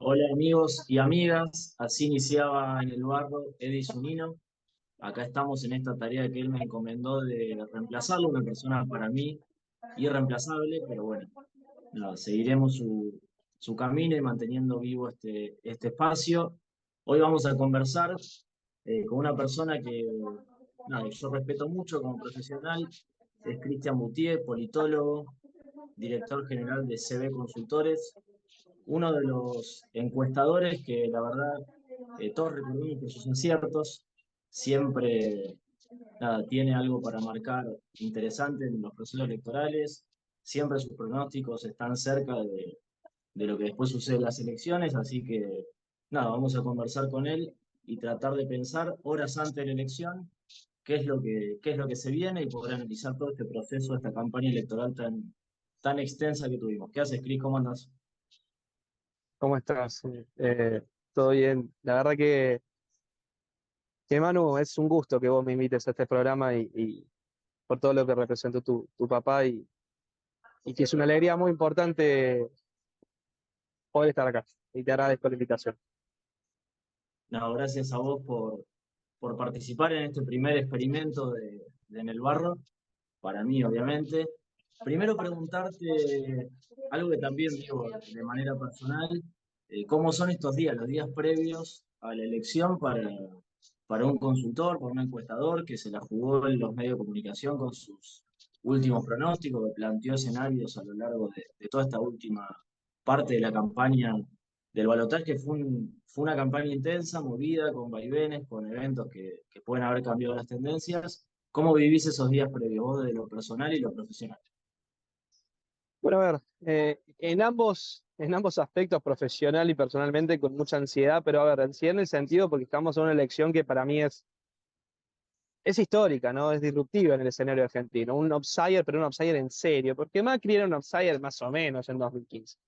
Hola amigos y amigas, así iniciaba en el barro Edison Nino. Acá estamos en esta tarea que él me encomendó de reemplazarlo, una persona para mí irreemplazable, pero bueno, nada, seguiremos su camino y manteniendo vivo este espacio. Hoy vamos a conversar con una persona que nada, yo respeto mucho como profesional, es Cristian Boutier, politólogo, director general de CB Consultores, uno de los encuestadores que la verdad todos recordamos por sus aciertos, siempre nada, tiene algo para marcar interesante en los procesos electorales, siempre sus pronósticos están cerca de lo que después sucede en las elecciones, así que nada, vamos a conversar con él y tratar de pensar horas antes de la elección qué es lo que se viene y poder analizar todo este proceso, esta campaña electoral tan extensa que tuvimos. ¿Qué haces, Cris? ¿Cómo andas? ¿Cómo estás? ¿Todo bien? La verdad que Manu, es un gusto que vos me invites a este programa y por todo lo que representó tu papá y que es una alegría muy importante poder estar acá. Y te agradezco la invitación. No, gracias a vos por participar en este primer experimento de En el Barro, para mí, obviamente. Primero preguntarte algo que también digo de manera personal, ¿cómo son estos días, los días previos a la elección para un consultor, para un encuestador que se la jugó en los medios de comunicación con sus últimos pronósticos, que planteó escenarios a lo largo de toda esta última parte de la campaña del balotaje, que fue una campaña intensa, movida, con vaivenes, con eventos que pueden haber cambiado las tendencias? ¿Cómo vivís esos días previos, vos de lo personal y lo profesional? Bueno, a ver, en ambos aspectos, profesional y personalmente, con mucha ansiedad, pero a ver, ansiedad en el sentido porque estamos en una elección que para mí es histórica, ¿no? Es disruptiva en el escenario argentino. Un outsider, pero un outsider en serio, porque Macri era un outsider más o menos en 2015.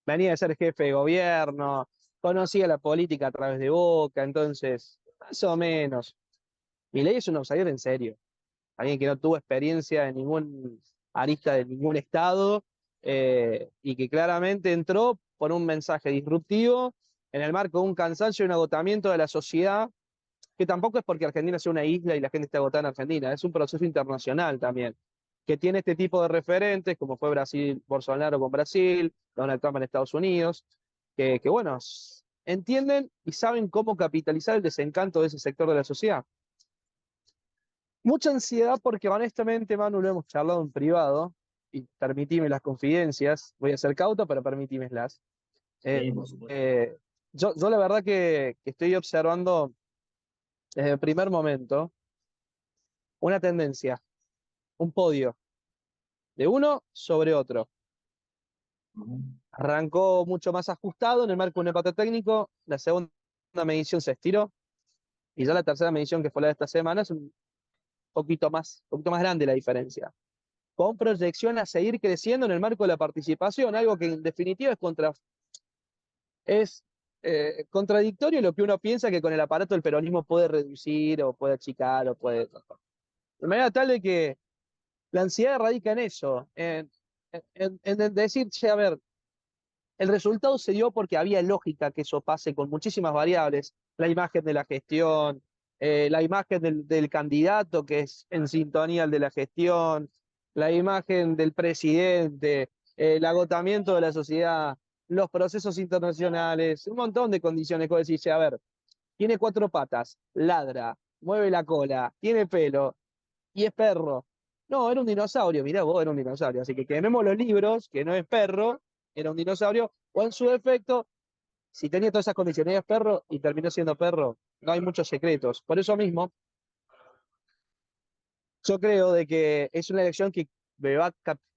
Venía de ser jefe de gobierno, conocía la política a través de Boca, entonces, más o menos. Milei es un outsider en serio, alguien que no tuvo experiencia en ningún arista de ningún estado y que claramente entró por un mensaje disruptivo en el marco de un cansancio y un agotamiento de la sociedad, que tampoco es porque Argentina sea una isla y la gente esté agotada en Argentina, es un proceso internacional también, que tiene este tipo de referentes, como fue Brasil, Bolsonaro con Brasil, Donald Trump en Estados Unidos, que bueno, entienden y saben cómo capitalizar el desencanto de ese sector de la sociedad. Mucha ansiedad porque honestamente, Manu, lo hemos charlado en privado, y permitime las confidencias, voy a ser cauto, pero permitímelas. Eh, Sí, por supuesto. eh, yo la verdad que estoy observando desde el primer momento una tendencia, un podio de uno sobre otro. Ujú. Arrancó mucho más ajustado en el marco de un empate técnico, la segunda medición se estiró, y ya la tercera medición, que fue la de esta semana, es un poquito más grande la diferencia, con proyección a seguir creciendo en el marco de la participación, algo que en definitiva es contradictorio lo que uno piensa que con el aparato del peronismo puede reducir o puede achicar o puede... De manera tal de que la ansiedad radica en eso, en decir, che, a ver, el resultado se dio porque había lógica que eso pase con muchísimas variables, la imagen de la gestión, la imagen del candidato que es en sintonía al de la gestión, la imagen del presidente, el agotamiento de la sociedad, los procesos internacionales, un montón de condiciones que vos decís, a ver, tiene cuatro patas, ladra, mueve la cola, tiene pelo y es perro. No, era un dinosaurio, mirá vos, era un dinosaurio. Así que quememos los libros, que no es perro, era un dinosaurio, o en su defecto, si tenía todas esas condiciones, es perro y terminó siendo perro, no hay muchos secretos. Por eso mismo, yo creo de que es una elección que me va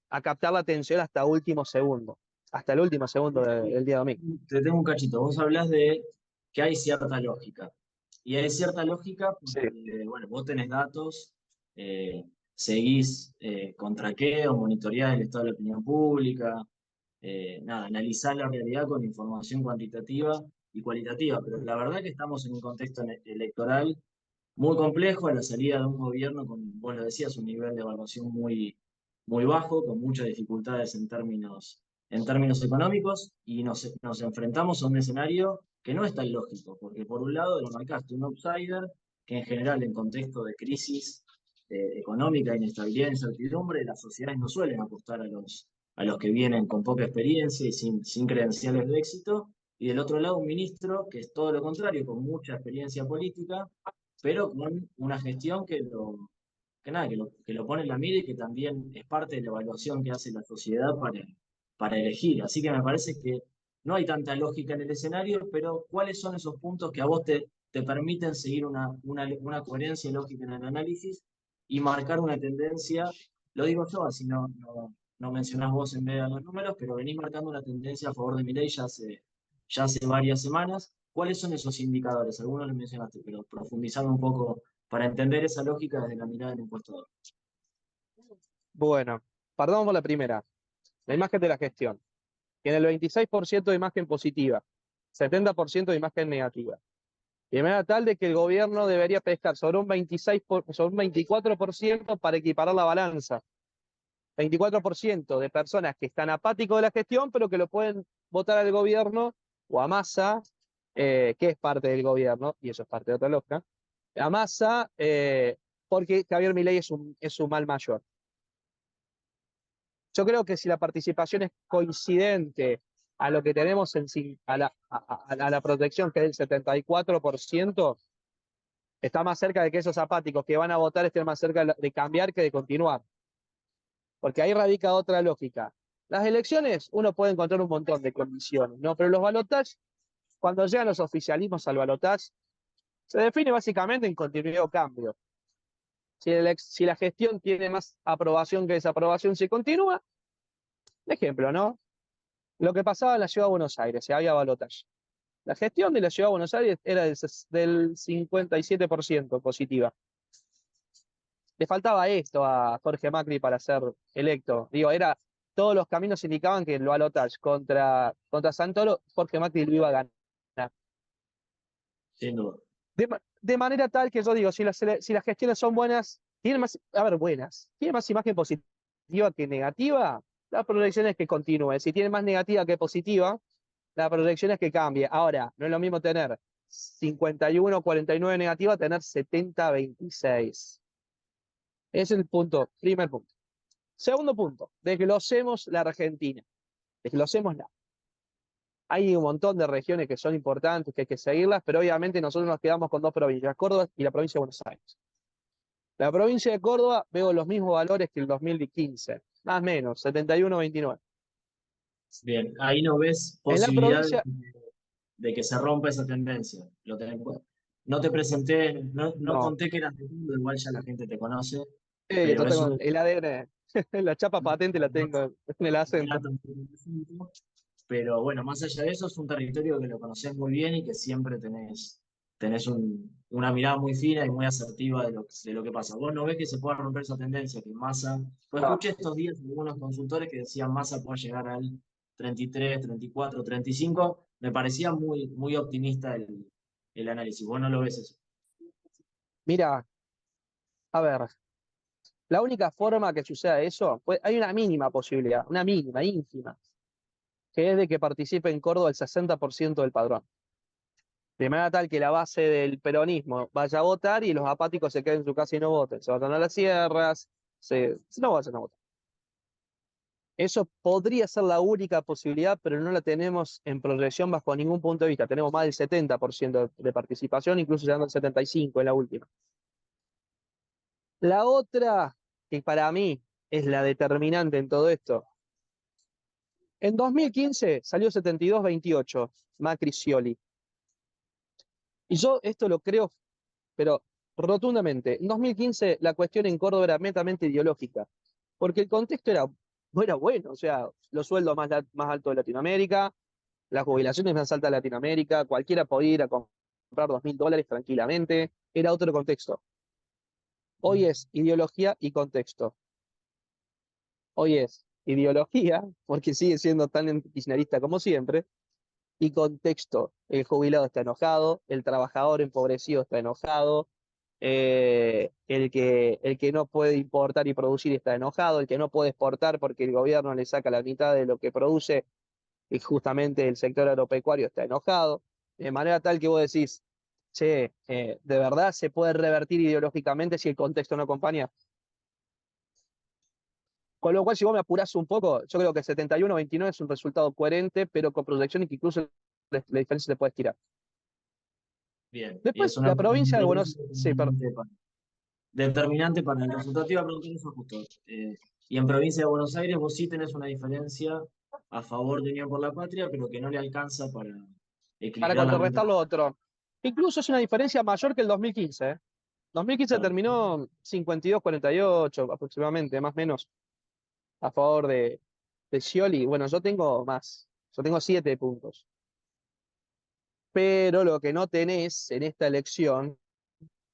a captar la atención hasta último segundo, hasta el último segundo del día domingo. Te tengo un cachito. Vos hablás de que hay cierta lógica. Y hay cierta lógica Sí. porque, bueno, vos tenés datos, seguís con traqueo, monitoreás el estado de la opinión pública, nada, analizás la realidad con información cuantitativa y cualitativa. Pero la verdad que estamos en un contexto electoral muy complejo, a la salida de un gobierno con, vos lo decías, un nivel de evaluación muy bajo, con muchas dificultades en términos en términos económicos y nos enfrentamos a un escenario que no es tan lógico, porque por un lado lo marcaste un outsider, que en general en contexto de crisis económica, inestabilidad, incertidumbre, las sociedades no suelen apostar a los que vienen con poca experiencia y sin credenciales de éxito, y del otro lado un ministro que es todo lo contrario, con mucha experiencia política, pero con una gestión que nada, que lo pone en la mira y que también es parte de la evaluación que hace la sociedad para elegir. Así que me parece que no hay tanta lógica en el escenario, pero ¿cuáles son esos puntos que a vos te permiten seguir una coherencia lógica en el análisis y marcar una tendencia? Lo digo yo, así no mencionás vos en medio de los números, pero venís marcando una tendencia a favor de Milei ya hace varias semanas. ¿Cuáles son esos indicadores? Algunos los mencionaste, pero profundizando un poco para entender esa lógica desde la mirada del encuestador. Bueno, partamos por la primera, la imagen de la gestión. Tiene el 26% de imagen positiva, 70% de imagen negativa. De manera tal de que el gobierno debería pescar sobre un 24% para equiparar la balanza. 24% de personas que están apáticos de la gestión, pero que lo pueden votar al gobierno o a Massa, que es parte del gobierno, y eso es parte de otra lógica, a Massa, porque Javier Milei es un mal mayor. Yo creo que si la participación es coincidente a lo que tenemos a la protección, que es del 74%, está más cerca de que esos apáticos que van a votar estén más cerca de cambiar que de continuar. Porque ahí radica otra lógica. Las elecciones, uno puede encontrar un montón de condiciones, ¿no? Pero los balotajes, cuando llegan los oficialismos al balotaje, se define básicamente en continuidad o cambio. Si la gestión tiene más aprobación que desaprobación, se continúa. Ejemplo, ¿no? Lo que pasaba en la Ciudad de Buenos Aires, se había balotaje. La gestión de la Ciudad de Buenos Aires era del 57% positiva. Le faltaba esto a Jorge Macri para ser electo. Digo, todos los caminos indicaban que el balotaje contra Santoro, Jorge Macri lo iba a ganar. Sin duda. De manera tal que yo digo, si las gestiones son buenas, tienen más imagen positiva que negativa, la proyección es que continúe. Si tiene más negativa que positiva, la proyección es que cambie. Ahora, no es lo mismo tener 51-49 negativa, tener 70-26. Ese es el punto, primer punto. Segundo punto, desglosemos la Argentina. Desglosémosla. Hay un montón de regiones que son importantes, que hay que seguirlas, pero obviamente nosotros nos quedamos con dos provincias, Córdoba y la provincia de Buenos Aires. La provincia de Córdoba veo los mismos valores que el 2015, más o menos, 71-29. Bien, ahí no ves En la posibilidades provincia, de que se rompa esa tendencia. No te presenté, no no. conté que eras de Cundo, igual ya la gente te conoce, Yo pero es tengo un el ADN, la chapa patente la tengo en el acento. dato muy distinto. Pero bueno, más allá de eso, es un territorio que lo conoces muy bien y que siempre tenés una mirada muy fina y muy asertiva de lo que pasa. Vos no ves que se pueda romper esa tendencia, que Massa, pues No. escuché estos días algunos consultores que decían Massa puede llegar al 33, 34, 35. Me parecía muy optimista el análisis. Vos no lo ves eso. Mira, a ver, la única forma que suceda eso, pues hay una mínima posibilidad, una mínima, ínfima, que es de que participe en Córdoba el 60% del padrón. De manera tal que la base del peronismo vaya a votar y los apáticos se queden en su casa y no voten. Se vayan a las sierras, no vayan a votar. Eso podría ser la única posibilidad, pero no la tenemos en proyección bajo ningún punto de vista. Tenemos más del 70% de participación, incluso llegando al 75% en la última. La otra, que para mí es la determinante en todo esto, en 2015 salió 72-28, Macri Scioli. Y yo esto lo creo, pero rotundamente. En 2015 la cuestión en Córdoba era netamente ideológica, porque el contexto no era bueno, o sea, los sueldos más altos de Latinoamérica, las jubilaciones más altas de Latinoamérica, cualquiera podía ir a comprar $2.000 tranquilamente, era otro contexto. Hoy es ideología y contexto. Hoy es ideología, porque sigue siendo tan kirchnerista como siempre, y contexto. El jubilado está enojado, el trabajador empobrecido está enojado, el que no puede importar y producir está enojado, el que no puede exportar porque el gobierno le saca la mitad de lo que produce y justamente el sector agropecuario está enojado, de manera tal que vos decís, che, ¿de verdad se puede revertir ideológicamente si el contexto no acompaña? Con lo cual, si vos me apurás un poco, yo creo que 71-29 es un resultado coherente, pero con proyecciones que incluso la diferencia se puede estirar. Bien, y es Después, una la provincia de pregunta Buenos Aires, sí, perdón. determinante para el resultado. Te iba a preguntar eso justo. Y en provincia de Buenos Aires vos sí tenés una diferencia a favor de Unión por la Patria, pero que no le alcanza para Para equilibrar la cuenta. contrarrestar lo otro. Incluso es una diferencia mayor que el 2015. 2015 Claro. terminó 52-48 aproximadamente, más o menos, a favor de Scioli. Bueno, yo tengo más. Yo tengo 7 puntos. Pero lo que no tenés en esta elección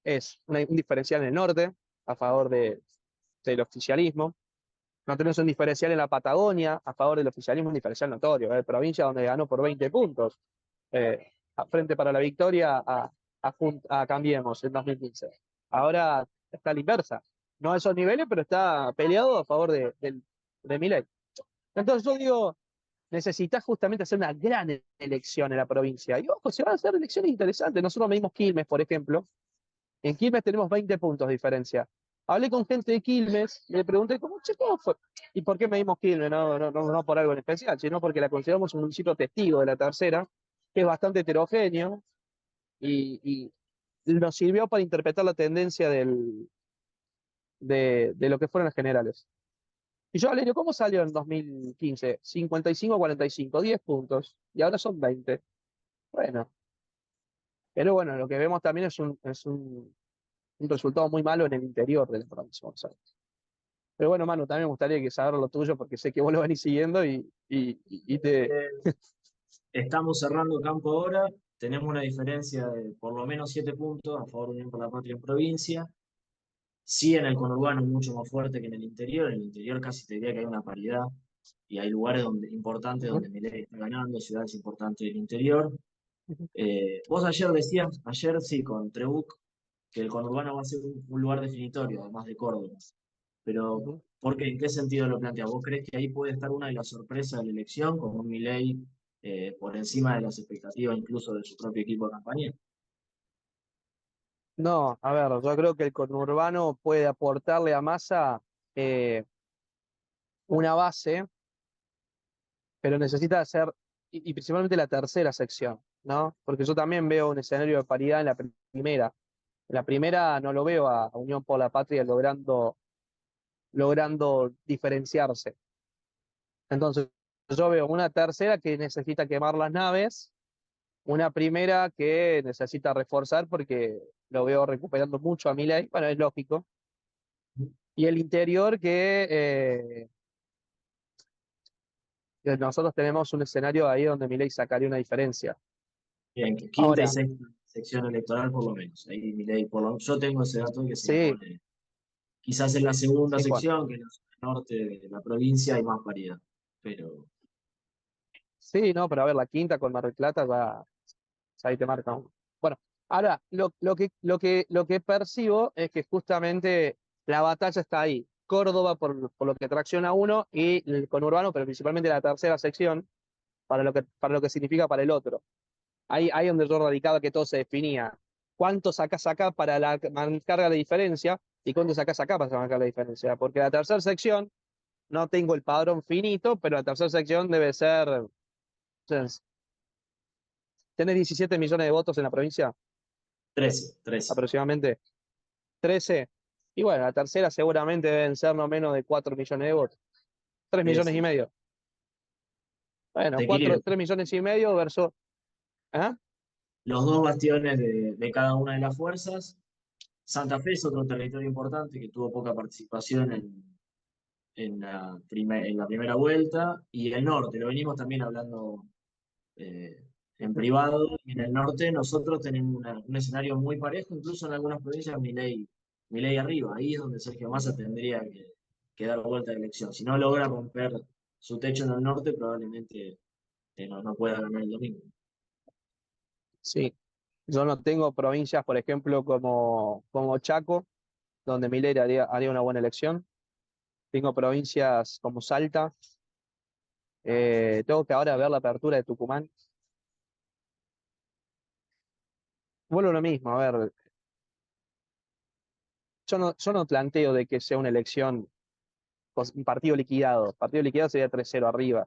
es un diferencial en el norte, a favor del oficialismo. No tenés un diferencial en la Patagonia, a favor del oficialismo, un diferencial notorio. Provincia donde ganó por 20 puntos. Frente para la Victoria a Cambiemos en 2015. Ahora está a la inversa. No a esos niveles, pero está peleado a favor de Milei. Entonces yo digo, necesitas justamente hacer una gran elección en la provincia. Y ojo, se van a hacer elecciones interesantes. Nosotros medimos Quilmes, por ejemplo. En Quilmes tenemos 20 puntos de diferencia. Hablé con gente de Quilmes, le pregunté, che, ¿cómo fue? ¿Y por qué medimos Quilmes? No por algo en especial, sino porque la consideramos un municipio testigo de la tercera, que es bastante heterogéneo y nos sirvió para interpretar la tendencia de lo que fueron las generales. Y yo le digo, ¿cómo salió en 2015? 55-45, 10 puntos, y ahora son 20. Bueno, pero bueno, lo que vemos también es un resultado muy malo en el interior del provincia. Pero bueno, Manu, también me gustaría que saber lo tuyo, porque sé que vos lo venís siguiendo y te... Estamos cerrando campo ahora. Tenemos una diferencia de por lo menos 7 puntos a favor de Unión por la Patria en provincia. Sí, en el conurbano es mucho más fuerte que en el interior. En el interior casi te diría que hay una paridad y hay lugares importantes donde Milei está ganando, ciudades importantes del interior. Vos ayer decías, ayer sí, con Trebuch, que el conurbano va a ser un lugar definitorio, además de Córdoba. Pero, ¿por qué? ¿En qué sentido lo planteas? ¿Vos crees que ahí puede estar una de las sorpresas de la elección, con un Milei por encima de las expectativas incluso de su propio equipo de campaña? No, a ver, yo creo que el conurbano puede aportarle a Massa eh, una base, pero necesita hacer, y principalmente la tercera sección, ¿no? Porque yo también veo un escenario de paridad en la primera. En la primera no lo veo a Unión por la Patria logrando diferenciarse. Entonces, yo veo una tercera que necesita quemar las naves, una primera que necesita reforzar porque lo veo recuperando mucho a Milei, bueno, es lógico, y el interior que nosotros tenemos un escenario ahí donde Milei sacaría una diferencia. Bien, quinta y Ahora, sexta sección electoral por lo menos. Ahí Milei, yo tengo ese dato que se sí, impone. Quizás en la segunda sí, Juan. sección, que en la zona norte de la provincia, hay más paridad. Pero Sí, no, pero a ver, la quinta con Mar del Plata ahí te marca uno. Bueno, ahora, lo que percibo es que justamente la batalla está ahí. Córdoba por lo que tracciona uno y el conurbano, pero principalmente la tercera sección, para lo que significa para el otro. Ahí donde yo radicaba que todo se definía. ¿Cuánto sacás acá para marcar la diferencia? ¿Y cuánto sacás acá para marcar la diferencia? Porque la tercera sección, no tengo el padrón finito, pero la tercera sección debe ser. ¿Tenés 17 millones de votos en la provincia? 13. Aproximadamente 13. Y bueno, la tercera seguramente deben ser no menos de 4 millones de votos. 3 Sí, millones y sí. medio. Bueno, Se equilibra. 3 millones y medio versus. ¿Ah? Los dos bastiones de cada una de las fuerzas. Santa Fe es otro territorio importante que tuvo poca participación en la primera vuelta. Y el norte, lo venimos también hablando en privado. Y en el norte nosotros tenemos un escenario muy parejo, incluso en algunas provincias Milei arriba. Ahí es donde Sergio Massa tendría que dar vuelta a la elección. Si no logra romper su techo en el norte, probablemente no pueda ganar el domingo. Sí. Yo no tengo provincias, por ejemplo, como Chaco, donde Milei haría una buena elección. Tengo provincias como Salta. Tengo que ahora ver la apertura de Tucumán. Vuelvo a lo mismo, a ver, yo no planteo de que sea una elección con un partido liquidado. Partido liquidado sería 3-0 arriba.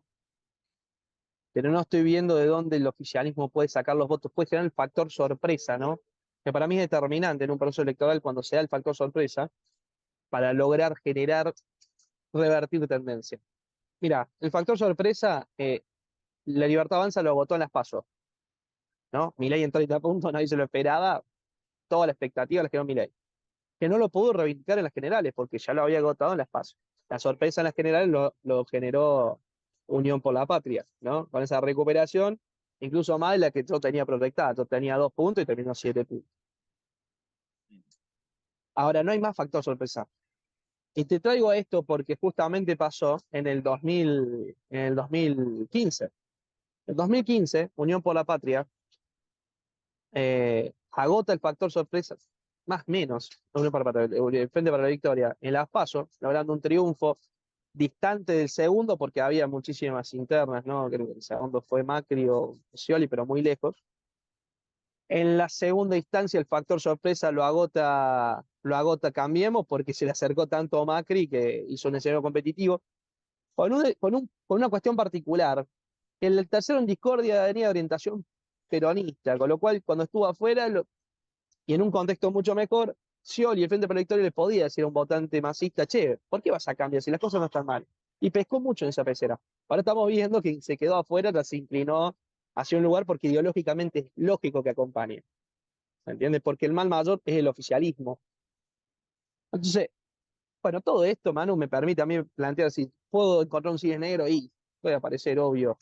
Pero no estoy viendo de dónde el oficialismo puede sacar los votos. Puede generar el factor sorpresa, ¿no? Que para mí es determinante en un proceso electoral cuando se da el factor sorpresa para lograr generar, revertir tendencia. Mira, el factor sorpresa, la Libertad Avanza lo votó en las PASO, ¿no? Milei en 30 puntos, nadie se lo esperaba, toda la expectativa la generó Milei. Que no lo pudo reivindicar en las generales, porque ya lo había agotado en las PASO. La sorpresa en las generales lo generó Unión por la Patria, ¿no? Con esa recuperación, incluso más de la que yo tenía proyectada. Yo tenía 2 puntos y terminó 7 puntos. Ahora, no hay más factor sorpresa. Y te traigo esto porque justamente pasó en el 2015. En el 2015, Unión por la Patria agota el factor sorpresa, más o menos, Unión por la Patria, el Frente para la Victoria, en las PASO, logrando un triunfo distante del segundo porque había muchísimas internas, ¿no? Creo que el segundo fue Macri o Scioli, pero muy lejos. En la segunda instancia el factor sorpresa lo agota Cambiemos porque se le acercó tanto a Macri que hizo un escenario competitivo. Con una cuestión particular, el tercero en discordia tenía orientación peronista, con lo cual cuando estuvo afuera y en un contexto mucho mejor, Scioli y el Frente para la Victoria le podía decir a un votante masista, che, ¿por qué vas a cambiar si las cosas no están mal? Y pescó mucho en esa pecera. Ahora estamos viendo que se quedó afuera, se inclinó hacia un lugar porque ideológicamente es lógico que acompañe. ¿Me entiendes? Porque el mal mayor es el oficialismo. Entonces, bueno, todo esto, Manu, me permite a mí plantear si puedo encontrar un cisne negro y puede aparecer obvio.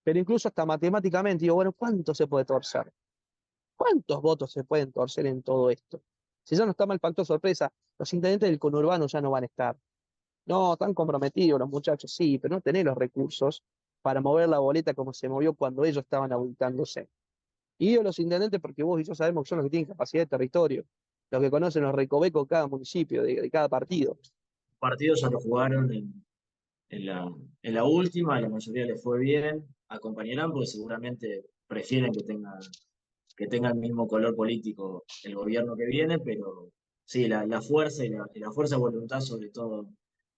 Pero incluso hasta matemáticamente, digo, bueno, ¿cuánto se puede torcer? ¿Cuántos votos se pueden torcer en todo esto? Si ya no está mal el factor sorpresa, los intendentes del conurbano ya no van a estar. No, están comprometidos los muchachos, sí, pero no tenés los recursos para mover la boleta como se movió cuando ellos estaban abultándose. Y digo los intendentes porque vos y yo sabemos que son los que tienen capacidad de territorio, los que conocen los recovecos de cada municipio, de cada partido. Los partidos ya lo jugaron en la última, la mayoría les fue bien, acompañarán porque seguramente prefieren que tenga el mismo color político el gobierno que viene, pero sí, la fuerza y la fuerza de voluntad sobre todo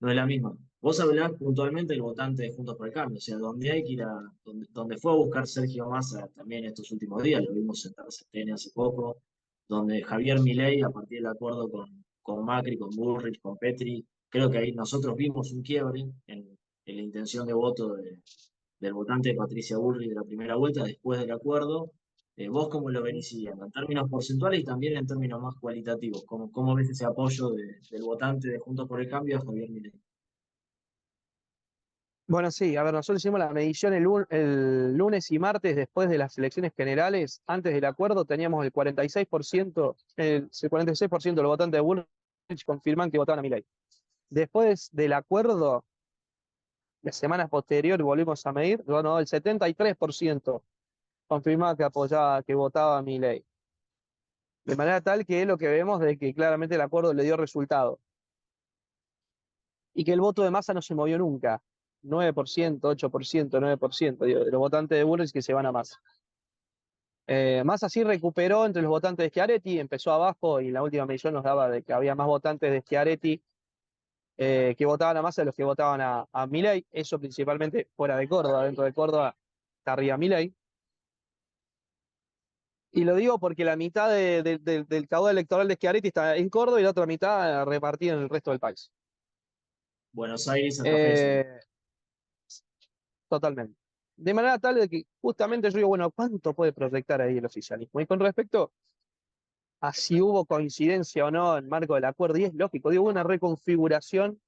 no es la misma. Vos hablás puntualmente del votante de Juntos por el Cambio, o sea, donde hay que ir donde fue a buscar Sergio Massa también estos últimos días, lo vimos en TN hace poco, donde Javier Milei, a partir del acuerdo con Macri, con Bullrich, con Petri, creo que ahí nosotros vimos un quiebre en la intención de voto del votante de Patricia Bullrich de la primera vuelta después del acuerdo. ¿Vos cómo lo venís siguiendo? En términos porcentuales y también en términos más cualitativos. ¿Cómo ves ese apoyo del votante de Juntos por el Cambio a Javier Milei? Bueno, sí, a ver, nosotros hicimos la medición el lunes y martes después de las elecciones generales. Antes del acuerdo teníamos el 46%, el 46% de los votantes de Bullrich confirman que votaban a Milei. Después del acuerdo, la semana posterior volvimos a medir, bueno, el 73% confirmaba que apoyaba, que votaba a Milei. De manera tal que lo que vemos es que claramente el acuerdo le dio resultado. Y que el voto de masa no se movió nunca. 9%, 8%, 9%, digo, de los votantes de Bullrich que se van a Massa. Massa sí recuperó entre los votantes de Schiaretti, empezó abajo y en la última medición nos daba de que había más votantes de Schiaretti que votaban a Massa de los que votaban a Milei, eso principalmente fuera de Córdoba, dentro de Córdoba está arriba Milei. Y lo digo porque la mitad del caudal electoral de Schiaretti está en Córdoba y la otra mitad repartida en el resto del país. Buenos Aires, Santa Fe, Sur. Eh, Totalmente. De manera tal de que justamente yo digo, bueno, ¿cuánto puede proyectar ahí el oficialismo? Y con respecto a si hubo coincidencia o no en marco del acuerdo, y es lógico, digo, hubo una reconfiguración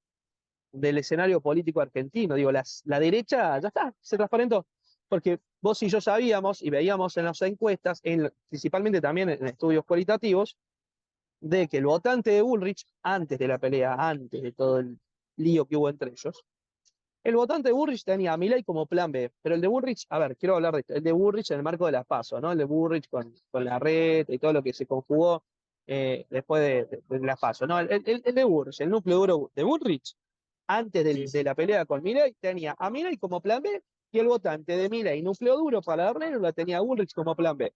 del escenario político argentino. Digo, la derecha ya está, se transparentó. Porque vos y yo sabíamos y veíamos en las encuestas, principalmente también en estudios cualitativos, de que el votante de Bullrich, antes de la pelea, antes de todo el lío que hubo entre ellos, El votante de Bullrich tenía a Milei como plan B, pero el de Bullrich, a ver, quiero hablar de esto, el de Bullrich en el marco de las PASO, ¿no? El de Bullrich con la red y todo lo que se conjugó después de las PASO, ¿no? El de Bullrich, el núcleo duro de Bullrich, antes Sí, de sí. la pelea con Milei, tenía a Milei como plan B y el votante de Milei, núcleo duro para Darnero, lo tenía a Bullrich como plan B.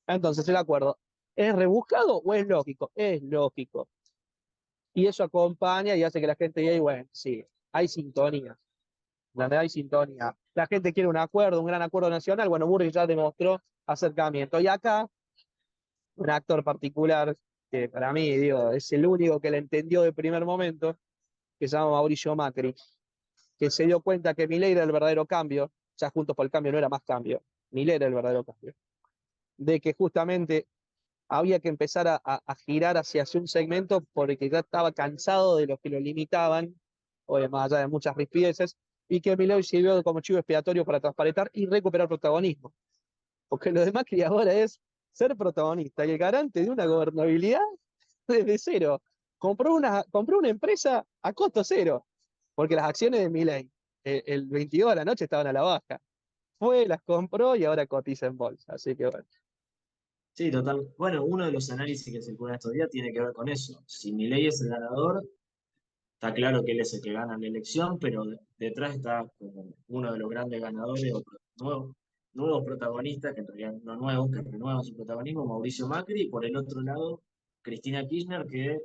Entonces, el acuerdo, ¿es rebuscado o es lógico? Es lógico. Y eso acompaña y hace que la gente diga, bueno, sí, hay sintonía donde hay sintonía. La gente quiere un acuerdo, un gran acuerdo nacional. Bueno, Burris ya demostró acercamiento. Y acá, un actor particular, que para mí, digo, es el único que le entendió de primer momento, que se llama Mauricio Macri, que se dio cuenta que Milei era el verdadero cambio, ya Juntos por el Cambio no era más cambio, Milei era el verdadero cambio, de que justamente había que empezar a girar hacia un segmento porque ya estaba cansado de los que lo limitaban, o más allá de muchas rispideces, y que Milei sirvió como chivo expiatorio para transparentar y recuperar protagonismo. Porque lo demás que ahora es ser protagonista y el garante de una gobernabilidad desde cero. Compró una empresa a costo cero, porque las acciones de Milei el 22 de la noche estaban a la baja. Fue, las compró y ahora cotiza en bolsa. Así que bueno. Sí, total. Bueno, uno de los análisis que circulan estos días tiene que ver con eso. Si Milei es el ganador, está claro que él es el que gana la elección, pero detrás está como uno de los grandes ganadores o nuevos protagonistas, que en realidad no nuevos, que renuevan su protagonismo, Mauricio Macri, y por el otro lado, Cristina Kirchner, que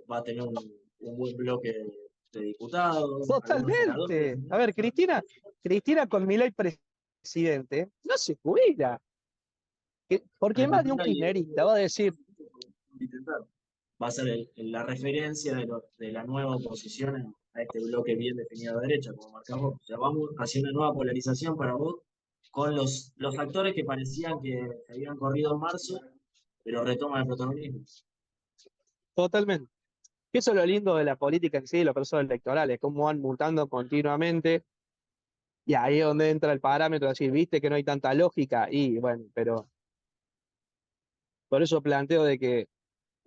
va a tener un buen bloque de diputados, algunos senadores. Totalmente. A ver, Cristina con Milei presidente, no se jubila. Porque más de un Argentina y kirchnerista va a decir, intentar. Va a ser la referencia de la nueva oposición a este bloque bien definido de derecha, como marcamos. O sea, vamos hacia una nueva polarización para vos, con los actores que parecían que habían corrido en marzo, pero retoman el protagonismo. totalmente. Eso es lo lindo de la política en sí, de los procesos electorales, cómo van mutando continuamente. Y ahí es donde entra el parámetro de decir, viste que no hay tanta lógica. Y bueno, pero por eso planteo de que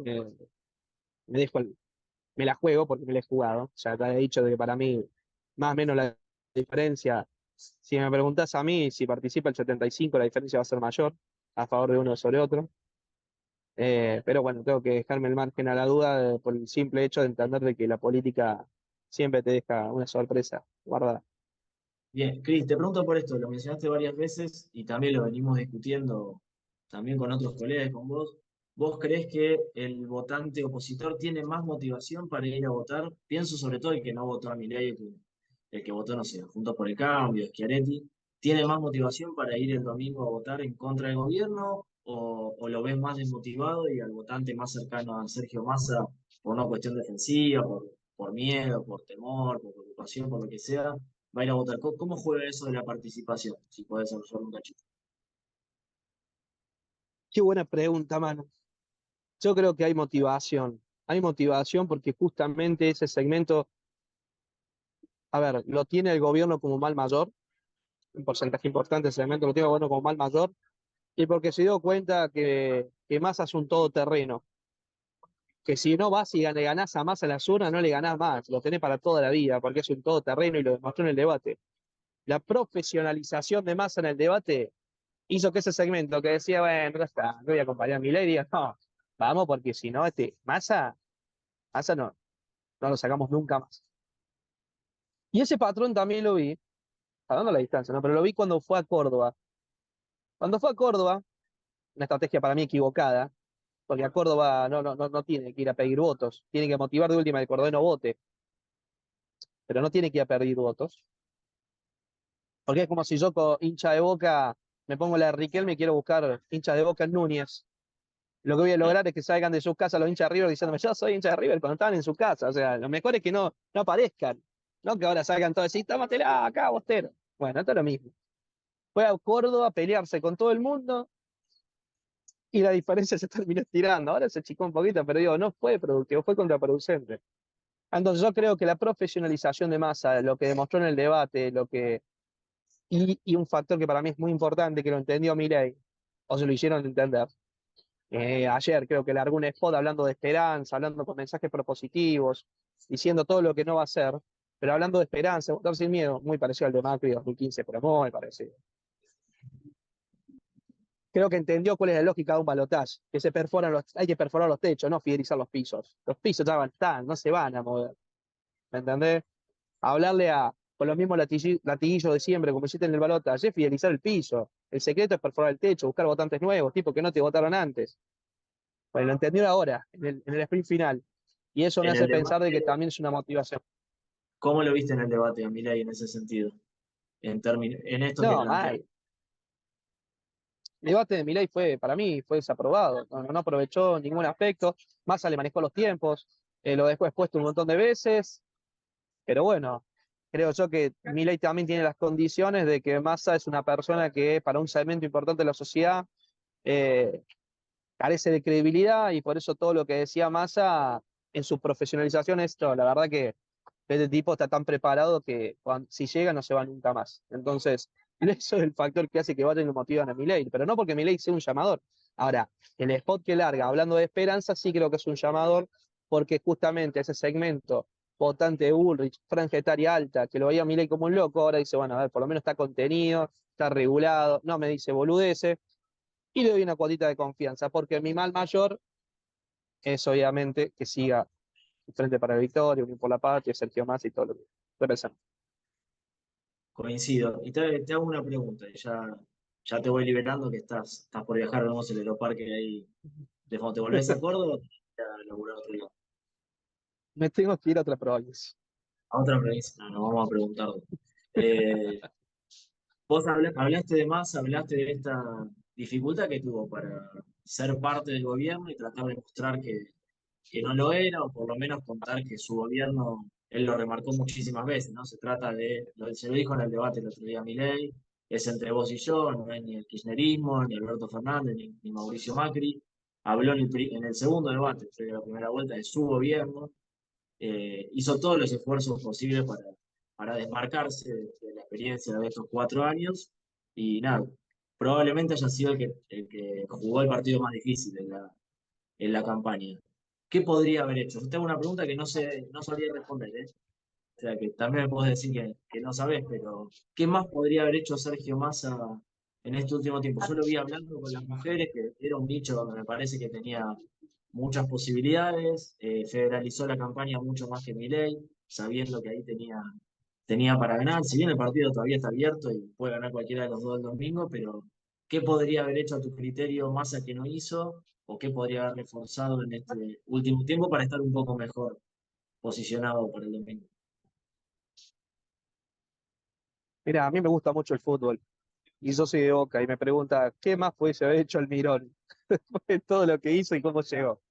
eh, me dejo me la juego porque me la he jugado. O sea, te he dicho de que para mí, más o menos la diferencia, si me preguntas a mí si participa el 75, la diferencia va a ser mayor a favor de uno sobre otro. Pero bueno, tengo que dejarme el margen a la duda por el simple hecho de entender de que la política siempre te deja una sorpresa guardada. Bien, Cris, te pregunto por esto, lo mencionaste varias veces y también lo venimos discutiendo también con otros colegas y con vos. ¿Vos creés que el votante opositor tiene más motivación para ir a votar? Pienso sobre todo el que no votó a Milei, el que votó, no sé, Juntos por el Cambio, Schiaretti. ¿Tiene más motivación para ir el domingo a votar en contra del gobierno o lo ves más desmotivado y al votante más cercano a Sergio Massa por una cuestión defensiva, por miedo, por temor, por preocupación, por lo que sea? Va a ir a votar. ¿Cómo juega eso de la participación? Si podés usar un cachito. Qué buena pregunta, mano. Yo creo que hay motivación. Hay motivación porque justamente ese segmento, a ver, lo tiene el gobierno como mal mayor, un porcentaje importante del segmento lo tiene el gobierno como mal mayor, y porque se dio cuenta que Massa es un todoterreno, que si no vas y le ganás a Massa en las urnas, no le ganás más, lo tenés para toda la vida, porque es un todoterreno y lo demostró en el debate. La profesionalización de Massa en el debate hizo que ese segmento que decía, bueno, ya está, no voy a acompañar a Milei, diga, no, vamos, porque si no, Massa no lo sacamos nunca más. Y ese patrón también lo vi, dando la distancia, ¿no? Pero lo vi cuando fue a Córdoba. Cuando fue a Córdoba, una estrategia para mí equivocada, porque a Córdoba no tiene que ir a pedir votos, tiene que motivar de última que el cordobés no vote, pero no tiene que ir a pedir votos, porque es como si yo, hincha de Boca, me pongo la de Riquelme y quiero buscar hinchas de Boca en Núñez. Lo que voy a lograr es que salgan de sus casas los hinchas de River diciéndome, yo soy hincha de River cuando estaban en su casa. O sea, lo mejor es que no aparezcan, no que ahora salgan todos y decir, tómatela acá, Bostero. Bueno, esto es lo mismo. Fue a Córdoba a pelearse con todo el mundo y la diferencia se terminó estirando. Ahora se achicó un poquito, pero digo, no fue productivo, fue contraproducente. Entonces yo creo que la profesionalización de Massa, lo que demostró en el debate, y un factor que para mí es muy importante, que lo entendió Milei, o se lo hicieron entender. Ayer creo que largó un spot hablando de esperanza, hablando con mensajes propositivos, diciendo todo lo que no va a hacer. Pero hablando de esperanza, votar sin miedo, muy parecido al de Macri 2015, pero muy parecido. Creo que entendió cuál es la lógica de un balotaje, que hay que perforar los techos, no fidelizar los pisos. Los pisos ya están, no se van a mover. ¿Me entendés? Hablarle con los mismos latiguillos de siempre, como hiciste en el balotaje, es fidelizar el piso. El secreto es perforar el techo, buscar votantes nuevos, tipos que no te votaron antes. Bueno, lo entendió ahora, en el sprint final. Y eso me En el hace pensar de que debate, también es una motivación. ¿cómo lo viste en el debate a Milei en ese sentido? En esto que No, plantea. mal. El debate de Milei para mí, fue desaprobado. No aprovechó ningún aspecto. Massa le manejó los tiempos. Lo dejó expuesto un montón de veces. Pero bueno, creo yo que Milei también tiene las condiciones de que Massa es una persona que para un segmento importante de la sociedad eh, carece de credibilidad y por eso todo lo que decía Massa en su profesionalización, esto, la verdad que este tipo está tan preparado que si llega no se va nunca más. Entonces, eso es el factor que hace que vayan y lo motivan a Milei, pero no porque Milei sea un llamador. Ahora, el spot que larga, hablando de esperanza, sí creo que es un llamador, porque justamente ese segmento votante de Bullrich, franja etaria alta, que lo veía a Milei como un loco, ahora dice, bueno, a ver, por lo menos está contenido, está regulado, no me dice boludeces, y le doy una cuotita de confianza, porque mi mal mayor es obviamente que siga Frente para la Victoria, Unión por la Patria, Sergio Massa y todo lo que representa. Coincido. Y te hago una pregunta, y ya te voy liberando que estás por viajar, vemos el aeroparque ahí de fondo. ¿Te volvés a Córdoba o te vas a laburar otro lado? Me tengo que ir a otra provincia. A otra provincia, no, no vamos a preguntarlo. Eh, Vos hablaste de más, hablaste de esta dificultad que tuvo para ser parte del gobierno y tratar de mostrar que no lo era, o por lo menos contar que su gobierno, él lo remarcó muchísimas veces, ¿no? Se trata se lo dijo en el debate el otro día Milei, es entre vos y yo, no es ni el kirchnerismo, ni Alberto Fernández, ni Mauricio Macri. Habló en el segundo debate, de la primera vuelta, de su gobierno, hizo todos los esfuerzos posibles para desmarcarse de la experiencia de estos 4 años y nada, probablemente haya sido el que jugó el partido más difícil en la campaña. ¿Qué podría haber hecho? Yo tengo una pregunta que no sabría responder, ¿eh? O sea, que también me puedes decir que no sabes, pero ¿qué más podría haber hecho Sergio Massa en este último tiempo? Yo lo vi hablando con las mujeres, que era un nicho donde me parece que tenía muchas posibilidades, federalizó la campaña mucho más que Milei, sabiendo que ahí tenía para ganar, si bien el partido todavía está abierto y puede ganar cualquiera de los dos el domingo, pero ¿qué podría haber hecho a tu criterio Massa que no hizo? ¿O qué podría haber reforzado en este último tiempo para estar un poco mejor posicionado para el domingo? Mira, a mí me gusta mucho el fútbol y yo soy de Boca y me pregunta, ¿qué más puede haber hecho Almirón? De todo lo que hizo y cómo llegó.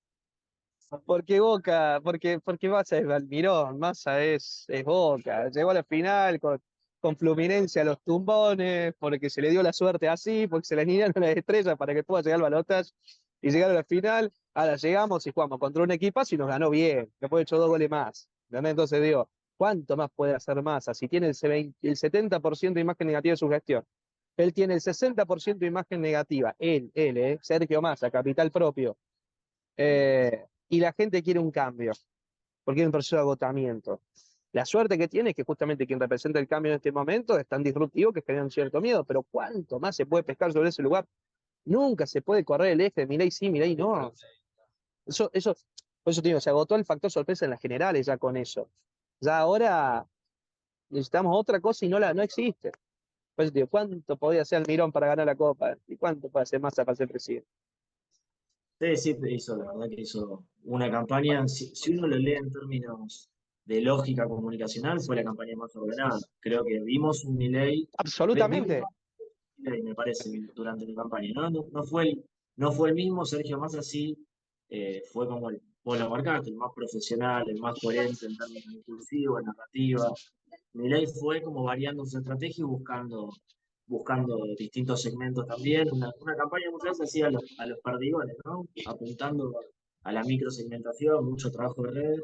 Porque Boca, porque Massa es Almirón, Massa es Boca. Llegó a la final con Fluminense a los tumbones, porque se le dio la suerte así, porque se le alinearon las estrellas para que pueda llegar al balotaje y llegar a la final. Ahora llegamos y jugamos contra un equipazo y nos ganó bien, después de hecho 2 goles más. ¿Entendés? Entonces digo, ¿cuánto más puede hacer Massa? Si tiene el 70% de imagen negativa de su gestión. Él tiene el 60% de imagen negativa. Sergio Massa, capital propio. Y la gente quiere un cambio, porque hay un proceso de agotamiento. La suerte que tiene es que justamente quien representa el cambio en este momento es tan disruptivo que genera un cierto miedo, pero ¿cuánto más se puede pescar sobre ese lugar? Nunca se puede correr el eje de Milei sí, Milei no. Por eso te digo, se agotó el factor sorpresa en las generales ya con eso. Ya ahora necesitamos otra cosa y no existe. Por eso te digo, ¿cuánto podía hacer Almirón para ganar la Copa? ¿Y cuánto puede hacer Massa para ser presidente? Sí, sí, la verdad que hizo una campaña, si uno lo lee en términos de lógica comunicacional, fue la campaña más ordenada. Creo que vimos un Milei, vimos Absolutamente. más Milei, me parece, durante la campaña. No fue el mismo, Sergio Massa sí, fue como vos lo marcaste, el más profesional, el más coherente en términos discursivos, narrativa. Milei fue como variando su estrategia y buscando distintos segmentos también. Una campaña muchas veces así a los perdigones, ¿no? Apuntando a la microsegmentación, mucho trabajo de red.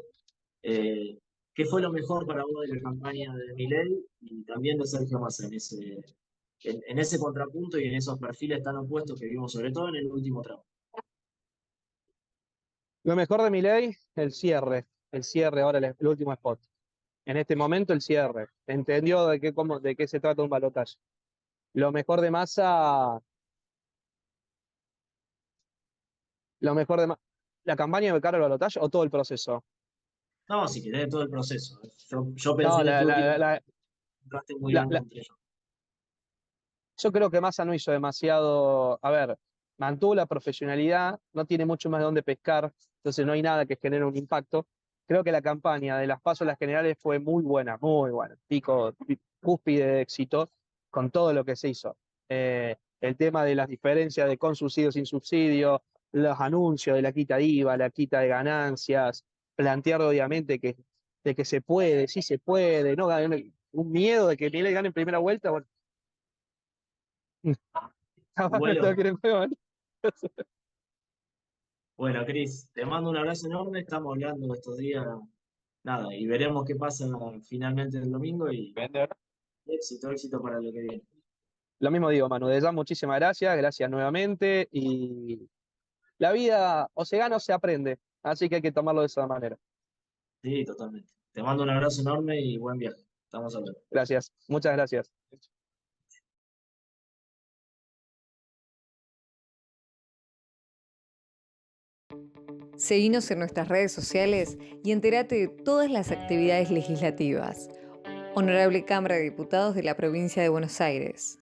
Eh, ¿Qué fue lo mejor para vos de la campaña de Milei y también de Sergio Massa en ese contrapunto y en esos perfiles tan opuestos que vimos, sobre todo en el último tramo? Lo mejor de Milei, el cierre ahora, el último spot. en este momento el cierre. Entendió de qué se trata un balotaje. Lo mejor de Massa, lo mejor de Ma- ¿La campaña de cara al balotaje o todo el proceso? No, si querés todo el proceso. Yo pensé No, en este último la, contraste muy la, grande la- entre ellos. Yo creo que Massa no hizo demasiado. A ver, mantuvo la profesionalidad, no tiene mucho más de dónde pescar, entonces no hay nada que genere un impacto. Creo que la campaña de las PASO a las generales fue muy buena, cúspide de éxito con todo lo que se hizo. El tema de las diferencias de con subsidio, sin subsidio, los anuncios de la quita de IVA, la quita de ganancias, plantear obviamente de que se puede, sí se puede, no un miedo de que Milei gane en primera vuelta, bueno, capaz no Bueno, tengo que ir en juego, ¿no? bueno, Cris, te mando un abrazo enorme. Estamos hablando estos días, nada, y veremos qué pasa finalmente el domingo y éxito, éxito para lo que viene. Lo mismo digo, Manu, de ya muchísimas gracias, gracias nuevamente. Y la vida o se gana o se aprende, así que hay que tomarlo de esa manera. Sí, totalmente. Te mando un abrazo enorme y buen viaje. Estamos hablando. Gracias, muchas gracias. Seguinos en nuestras redes sociales y entérate de todas las actividades legislativas. Honorable Cámara de Diputados de la Provincia de Buenos Aires.